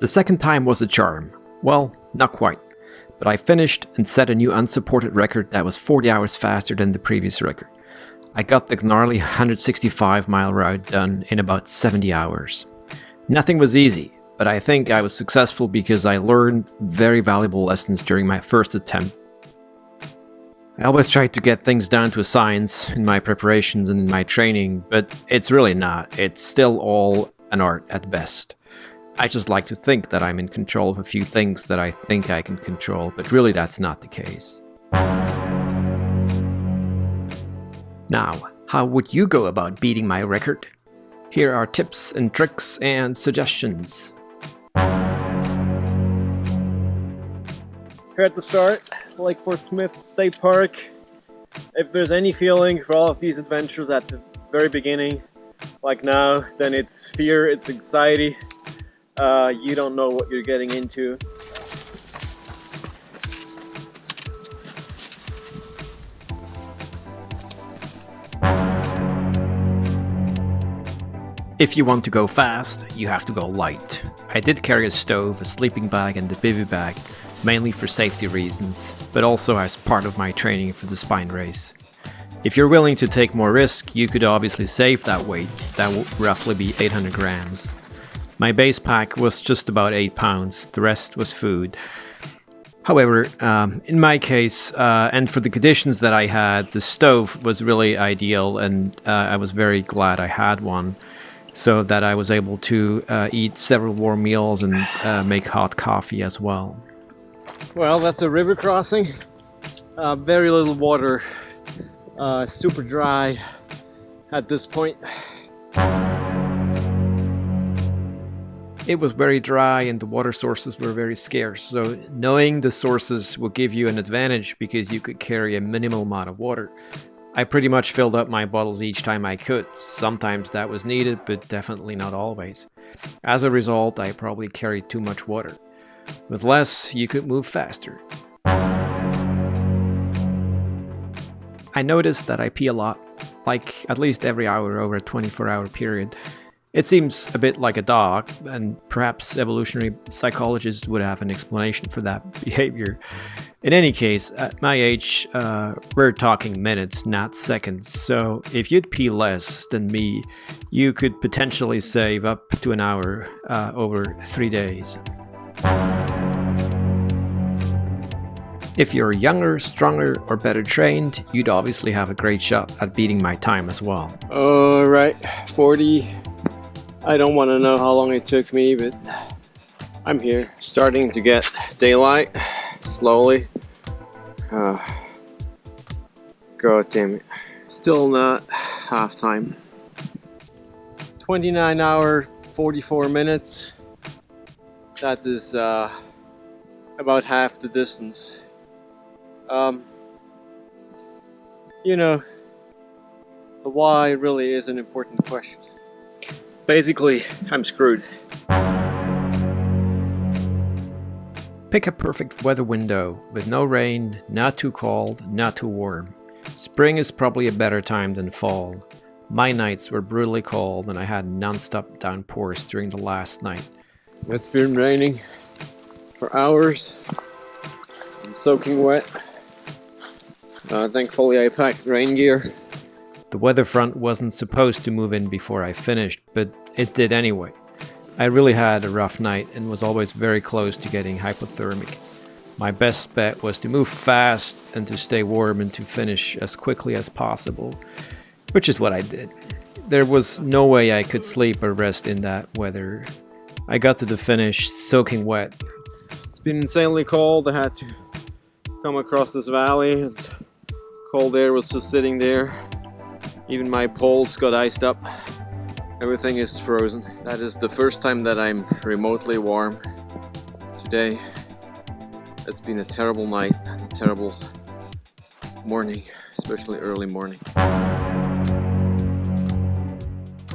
The second time was a charm. Well, not quite. But I finished and set a new unsupported record that was 40 hours faster than the previous record. I got the gnarly 165-mile route done in about 70 hours. Nothing was easy, but I think I was successful because I learned very valuable lessons during my first attempt. I always tried to get things down to a science in my preparations and in my training, but it's really not. It's still all an art at best. I just like to think that I'm in control of a few things that I think I can control, but really that's not the case. Now, how would you go about beating my record? Here are tips and tricks and suggestions. Here at the start, Lake Fort Smith State Park. If there's any feeling for all of these adventures at the very beginning, like now, then it's fear, it's anxiety. You don't know what you're getting into. If you want to go fast, you have to go light. I did carry a stove, a sleeping bag and a bivy bag, mainly for safety reasons, but also as part of my training for the spine race. If you're willing to take more risk, you could obviously save that weight. That would roughly be 800 grams. My base pack was just about 8 pounds, the rest was food. However, in my case, and for the conditions that I had, the stove was really ideal, and I was very glad I had one, so that I was able to eat several warm meals and make hot coffee as well. Well, that's a river crossing. Very little water, super dry at this point. It was very dry and the water sources were very scarce, so knowing the sources will give you an advantage because you could carry a minimal amount of water. I pretty much filled up my bottles each time I could. Sometimes that was needed, but definitely not always. As a result, I probably carried too much water. With less, you could move faster. I noticed that I pee a lot, like at least every hour over a 24-hour period. It seems a bit like a dog, and perhaps evolutionary psychologists would have an explanation for that behavior. In any case, at my age, we're talking minutes, not seconds, so if you'd pee less than me, you could potentially save up to an hour over 3 days. If you're younger, stronger, or better trained, you'd obviously have a great shot at beating my time as well. Alright, 40. I don't want to know how long it took me, but I'm here. Starting to get daylight, slowly. God damn it. Still not half time. 29 hours, 44 minutes. That is about half the distance. You know, the why really is an important question. Basically, I'm screwed. Pick a perfect weather window with no rain, not too cold, not too warm. Spring is probably a better time than fall. My nights were brutally cold and I had non-stop downpours during the last night. It's been raining for hours. I'm soaking wet. Thankfully I packed rain gear. The weather front wasn't supposed to move in before I finished, but it did anyway. I really had a rough night and was always very close to getting hypothermic. My best bet was to move fast and to stay warm and to finish as quickly as possible, which is what I did. There was no way I could sleep or rest in that weather. I got to the finish soaking wet. It's been insanely cold. I had to come across this valley and cold air was just sitting there. Even my poles got iced up. Everything is frozen. That is the first time that I'm remotely warm today. It's been a terrible night, a terrible morning, especially early morning.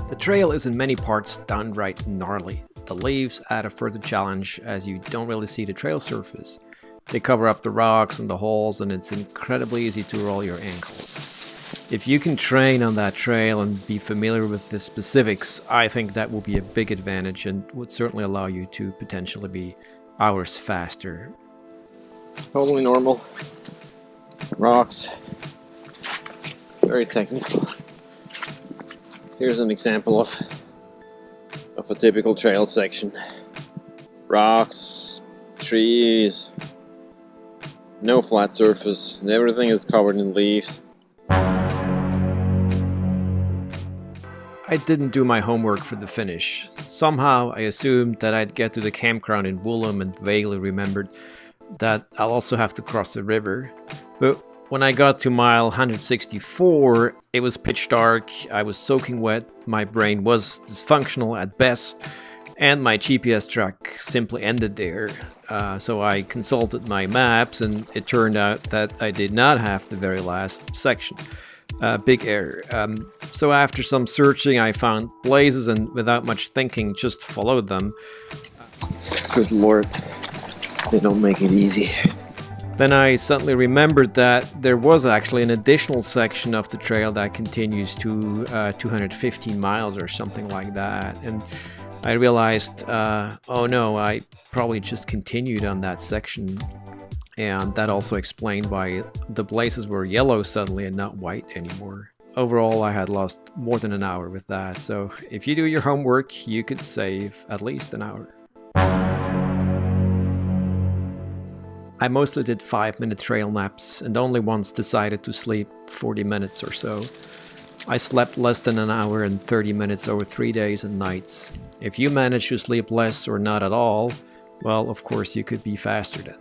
The trail is in many parts downright gnarly. The leaves add a further challenge as you don't really see the trail surface. They cover up the rocks and the holes and it's incredibly easy to roll your ankles. If you can train on that trail and be familiar with the specifics, I think that will be a big advantage and would certainly allow you to potentially be hours faster. Totally normal. Rocks. Very technical. Here's an example of a typical trail section. Rocks, trees, no flat surface, and everything is covered in leaves. I didn't do my homework for the finish. Somehow I assumed that I'd get to the campground in Woolham and vaguely remembered that I'll also have to cross the river. But when I got to mile 164, it was pitch dark, I was soaking wet, my brain was dysfunctional at best, and my GPS track simply ended there. So I consulted my maps and it turned out that I did not have the very last section. Big error. So after some searching, I found blazes and without much thinking, just followed them. Good lord, they don't make it easy. Then I suddenly remembered that there was actually an additional section of the trail that continues to 215 miles or something like that. And I realized, oh no, I probably just continued on that section. And that also explained why the blazes were yellow suddenly and not white anymore. Overall, I had lost more than an hour with that. So if you do your homework, you could save at least an hour. I mostly did 5-minute trail naps and only once decided to sleep 40 minutes or so. I slept less than an hour and 30 minutes over 3 days and nights. If you manage to sleep less or not at all, well, of course you could be faster then.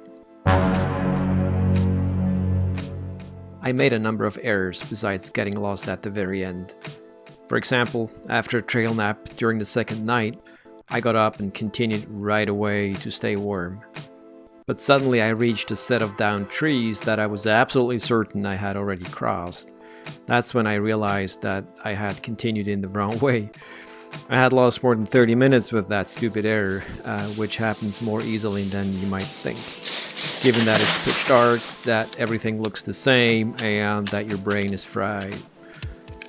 I made a number of errors besides getting lost at the very end. For example, after a trail nap during the second night, I got up and continued right away to stay warm. But suddenly I reached a set of downed trees that I was absolutely certain I had already crossed. That's when I realized that I had continued in the wrong way. I had lost more than 30 minutes with that stupid error, which happens more easily than you might think. Given that it's pitch dark, that everything looks the same, and that your brain is fried.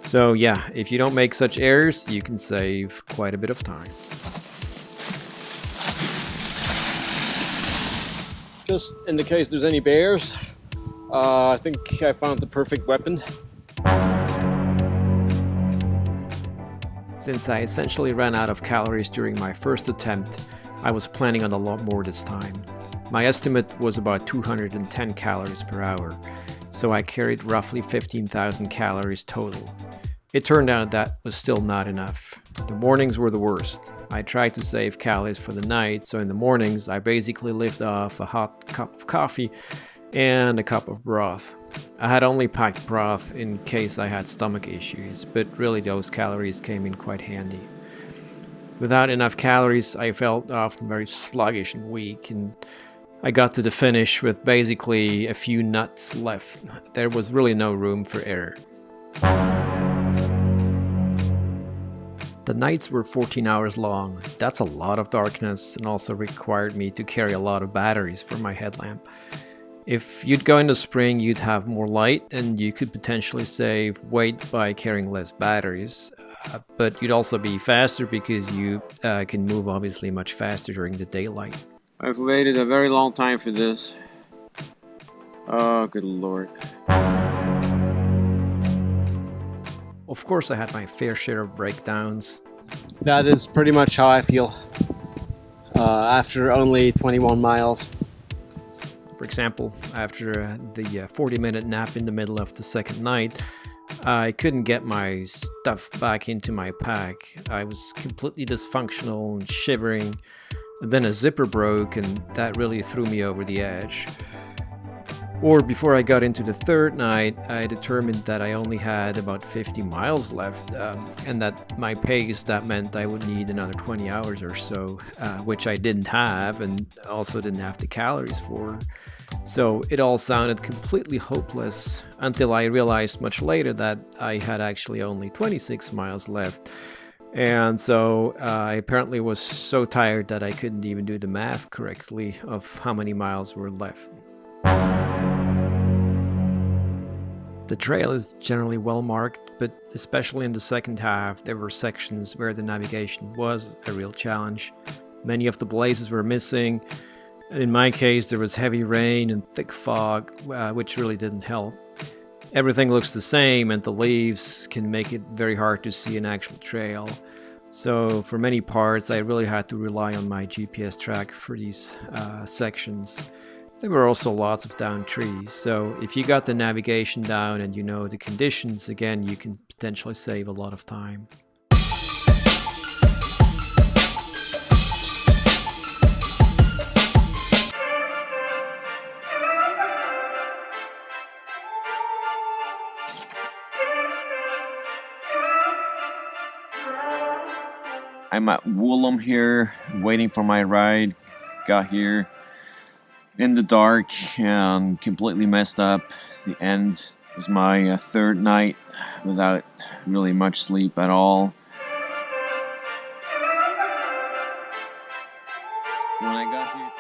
So yeah, if you don't make such errors, you can save quite a bit of time. Just in the case there's any bears, I think I found the perfect weapon. Since I essentially ran out of calories during my first attempt, I was planning on a lot more this time. My estimate was about 210 calories per hour, so I carried roughly 15,000 calories total. It turned out that was still not enough. The mornings were the worst. I tried to save calories for the night, so in the mornings I basically lived off a hot cup of coffee and a cup of broth. I had only packed broth in case I had stomach issues, but really those calories came in quite handy. Without enough calories, I felt often very sluggish and weak, and I got to the finish with basically a few nuts left. There was really no room for error. The nights were 14 hours long. That's a lot of darkness and also required me to carry a lot of batteries for my headlamp. If you'd go in the spring, you'd have more light and you could potentially save weight by carrying less batteries. But you'd also be faster because you can move obviously much faster during the daylight. I've waited a very long time for this. Oh, good lord. Of course, I had my fair share of breakdowns. That is pretty much how I feel after only 21 miles. For example, after the 40-minute nap in the middle of the second night, I couldn't get my stuff back into my pack. I was completely dysfunctional and shivering. And then a zipper broke, and that really threw me over the edge. Or before I got into the third night, I determined that I only had about 50 miles left, and that my pace, that meant I would need another 20 hours or so, which I didn't have, and also didn't have the calories for. So it all sounded completely hopeless until I realized much later that I had actually only 26 miles left. And so I apparently was so tired that I couldn't even do the math correctly of how many miles were left. The trail is generally well marked, but especially in the second half, there were sections where the navigation was a real challenge. Many of the blazes were missing. In my case, there was heavy rain and thick fog, which really didn't help. Everything looks the same, and the leaves can make it very hard to see an actual trail. So for many parts, I really had to rely on my GPS track for these sections. There were also lots of downed trees, so if you got the navigation down and you know the conditions, again, you can potentially save a lot of time. I'm at Woolham here, waiting for my ride. Got here in the dark and completely messed up. The end was my third night without really much sleep at all. When I got here